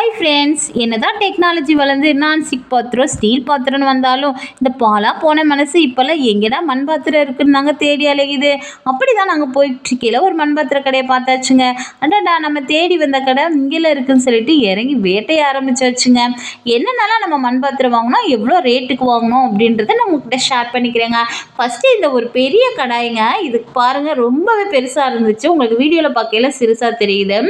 Hi friends, என்னதான் technology வளர்ந்து nonstick பாத்திரம் ஸ்டீல் பாத்திரம்னு வந்தாலும் இந்த பாலா போன மனசு இப்போல்லாம் எங்கேடா மண் பாத்திரம் இருக்குன்னு நாங்கள் தேடி அலையுது. அப்படி தான் நாங்கள் போயிட்டு இருக்கையில் ஒரு மண் பாத்திர கடையை பார்த்தாச்சுங்க. அடாடா, நம்ம தேடி வந்த கடை இங்கேல இருக்குன்னு சொல்லிட்டு இறங்கி வேட்டைய ஆரம்பிச்சாச்சுங்க. என்னென்னலாம் நம்ம மண் பாத்திரம் வாங்கினோம், எவ்வளோ ரேட்டுக்கு வாங்கினோம் அப்படின்றத நான் உங்ககிட்ட ஷேர் பண்ணிக்கிறேங்க. ஃபஸ்ட்டு இந்த ஒரு பெரிய கடாய்ங்க, இதுக்கு பாருங்கள் ரொம்பவே பெருசாக இருந்துச்சு. உங்களுக்கு வீடியோவில் பார்க்கையில சிறுசாக தெரியுது.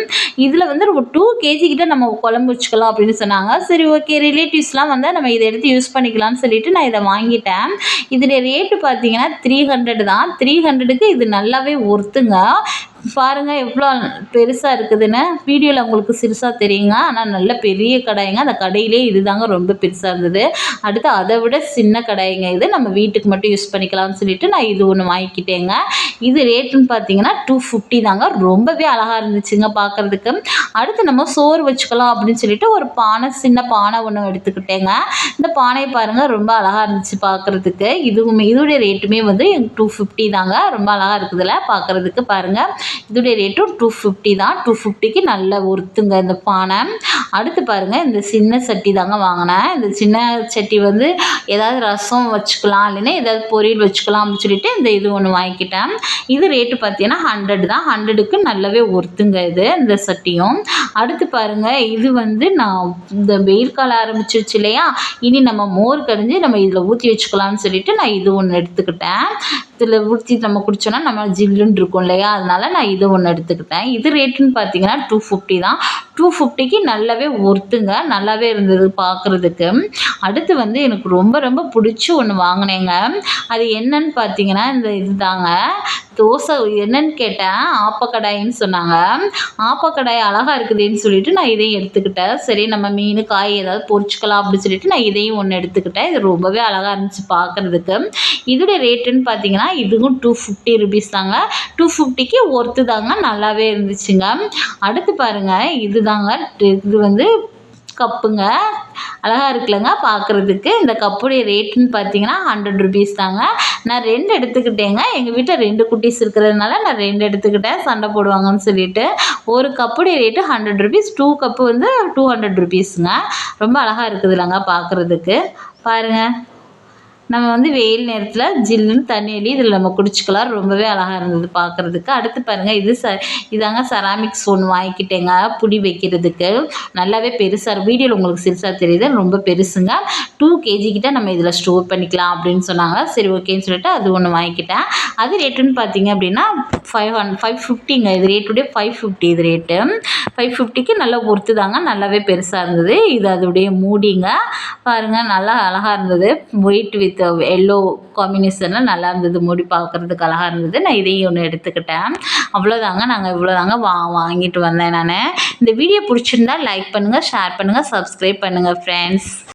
இதில் வந்து ஒரு 2 kg கிட்ட நம்ம குழம்பு வச்சுக்கலாம் அப்படின்னு சொன்னாங்க. சரி, ஓகே, ரிலேட்டிவ்ஸ்லாம் வந்தால் நம்ம இதை எடுத்து யூஸ் பண்ணிக்கலாம்னு சொல்லிட்டு நான் இதை வாங்கிட்டேன். இதோடைய ரேட்டு பார்த்தீங்கன்னா 300 தான். 300க்கு இது நல்லாவே ஒர்த்துங்க. பாருங்கள் எவ்வளோ பெருசாக இருக்குதுன்னு. வீடியோவில் உங்களுக்கு சிறுசாக தெரியுங்க, ஆனால் நல்ல பெரிய கடாய்ங்க. அந்த கடையிலே இதுதாங்க ரொம்ப பெருசாக இருந்தது. அடுத்து அதை விட சின்ன கடாய்ங்க. இது நம்ம வீட்டுக்கு மட்டும் யூஸ் பண்ணிக்கலாம்னு சொல்லிட்டு நான் இது ஒன்று வாங்கிக்கிட்டேங்க. இது ரேட்டுன்னு பார்த்தீங்கன்னா 250 தாங்க. ரொம்பவே அழகாக இருந்துச்சுங்க பார்க்குறதுக்கு. அடுத்து நம்ம சோறு வச்சுக்கலாம் அப்படின்னு சொல்லிட்டு ஒரு பானை, சின்ன பானை ஒன்று எடுத்துக்கிட்டேங்க. இந்த பானையை பாருங்கள் ரொம்ப அழகாக இருந்துச்சு பார்க்குறதுக்கு. இதோடைய ரேட்டுமே வந்து 250 தாங்க. ரொம்ப அழகாக இருக்குதுல்ல பார்க்குறதுக்கு. பாருங்கள், இதோடைய ரேட்டும் 250 தான். 250க்கு நல்ல ஒர்த்துங்க இந்த பானை. அடுத்து பாருங்கள், இந்த சின்ன சட்டி தாங்க வாங்கினேன். இந்த சின்ன சட்டி வந்து ஏதாவது ரசம் வச்சுக்கலாம், இல்லைன்னா ஏதாவது பொரியல் வச்சுக்கலாம் அப்படின்னு சொல்லிட்டு இது ஒன்று வாங்கிக்கிட்டேன். இது ரேட்டு பார்த்தீங்கன்னா 100 தான். 100க்கு நல்லாவே ஒர்த்துங்க இந்த சட்டியும். அடுத்து பாருங்கள், இது வந்து நான் இந்த வெயில் காலம் ஆரம்பிச்சிருச்சு இல்லையா, இனி நம்ம மோர் கடைஞ்சி நம்ம இதில் ஊற்றி வச்சுக்கலாம்னு சொல்லிட்டு நான் இது ஒன்று எடுத்துக்கிட்டேன். இதில் ஊற்றி நம்ம குடித்தோன்னா நம்ம ஜில்லுன்னு இருக்கும் இல்லையா, அதனால நான் இது ஒன்று எடுத்துக்கிட்டேன். இது ரேட்டுன்னு பார்த்தீங்கன்னா 250 தான். 250க்கு நல்லாவே ஒர்த்துங்க. நல்லாவே இருந்தது பார்க்குறதுக்கு. அடுத்து வந்து எனக்கு ரொம்ப ரொம்ப பிடிச்ச ஒன்று வாங்கினேங்க. அது என்னன்னு பார்த்தீங்கன்னா இது தாங்க. தோசை என்னன்னு கேட்டேன், ஆப்பக்கடாயின்னு சொன்னாங்க. ஆப்பக்கடாய் அழகாக இருக்குதுன்னு சொல்லிட்டு நான் இதையும் எடுத்துக்கிட்டேன். சரி, நம்ம மீன் காய் ஏதாவது பொரிச்சுக்கலாம் அப்படின்னு சொல்லிட்டு நான் இதையும் ஒன்று எடுத்துக்கிட்டேன். இது ரொம்பவே அழகாக இருந்துச்சு பார்க்குறதுக்கு. இதோடைய ரேட்டுன்னு பார்த்தீங்கன்னா இதுவும் 250 ருபீஸ் தாங்க. 250க்கு ஒர்த்து தாங்க. நல்லாவே இருந்துச்சுங்க. அடுத்து பாருங்கள், இது தாங்க. இது வந்து கப்புங்க. அழகாக இருக்குல்லங்க பார்க்குறதுக்கு. இந்த கப்புடைய ரேட்டுன்னு பார்த்தீங்கன்னா 100 ருபீஸ் தாங்க. நான் 2 எடுத்துக்கிட்டேங்க. எங்கள் வீட்டில் 2 குட்டீஸ் இருக்கிறதுனால நான் 2 எடுத்துக்கிட்டேன், சண்டை போடுவாங்கன்னு சொல்லிட்டு. ஒரு கப்புடைய ரேட்டு 100 ருபீஸ். 2 கப்பு வந்து 200 ருபீஸுங்க. ரொம்ப அழகாக இருக்குதுல்லங்க பார்க்குறதுக்கு. பாருங்கள், நம்ம வந்து வெயில் நேரத்தில் ஜில்லுன்னு தண்ணி அள்ளி இதில் நம்ம குடிச்சிக்கலாம். ரொம்பவே அழகாக இருந்தது பார்க்குறதுக்கு. அடுத்து பாருங்கள், இதாங்க செராமிக்ஸ் ஒன்று வாங்கிக்கிட்டேங்க புடி வைக்கிறதுக்கு. நல்லாவே பெருசாக வீடியோவில் உங்களுக்கு சிறுசாக தெரியுது, ரொம்ப பெருசுங்க. 2 kg கிட்ட நம்ம இதில் ஸ்டோர் பண்ணிக்கலாம் அப்படின்னு சொன்னாங்க. சரி, ஓகேன்னு சொல்லிட்டு அது ஒன்று வாங்கிக்கிட்டேன். அது ரேட்டுன்னு பார்த்தீங்க அப்படின்னா 550ங்க. இது ரேட்டுடைய 550. இது ரேட்டு 550க்கு நல்லா ஒர்த்து தாங்க. நல்லாவே பெருசாக இருந்தது. இது அதோடைய மூடிங்க. பாருங்கள், நல்லா அழகாக இருந்தது. ஒயிட் வித் எல்லோ காம்பினேஷனில் நல்லா இருந்தது. மூடி பார்க்குறதுக்கு அழகாக இருந்தது. நான் இதையும் ஒன்று எடுத்துக்கிட்டேன். அவ்வளோதாங்க. நாங்கள் இவ்வளோதாங்க வாங்கிட்டு வந்தேன் நான். இந்த வீடியோ பிடிச்சிருந்தா லைக் பண்ணுங்கள், ஷேர் பண்ணுங்கள், சப்ஸ்கிரைப் பண்ணுங்கள் ஃப்ரெண்ட்ஸ்.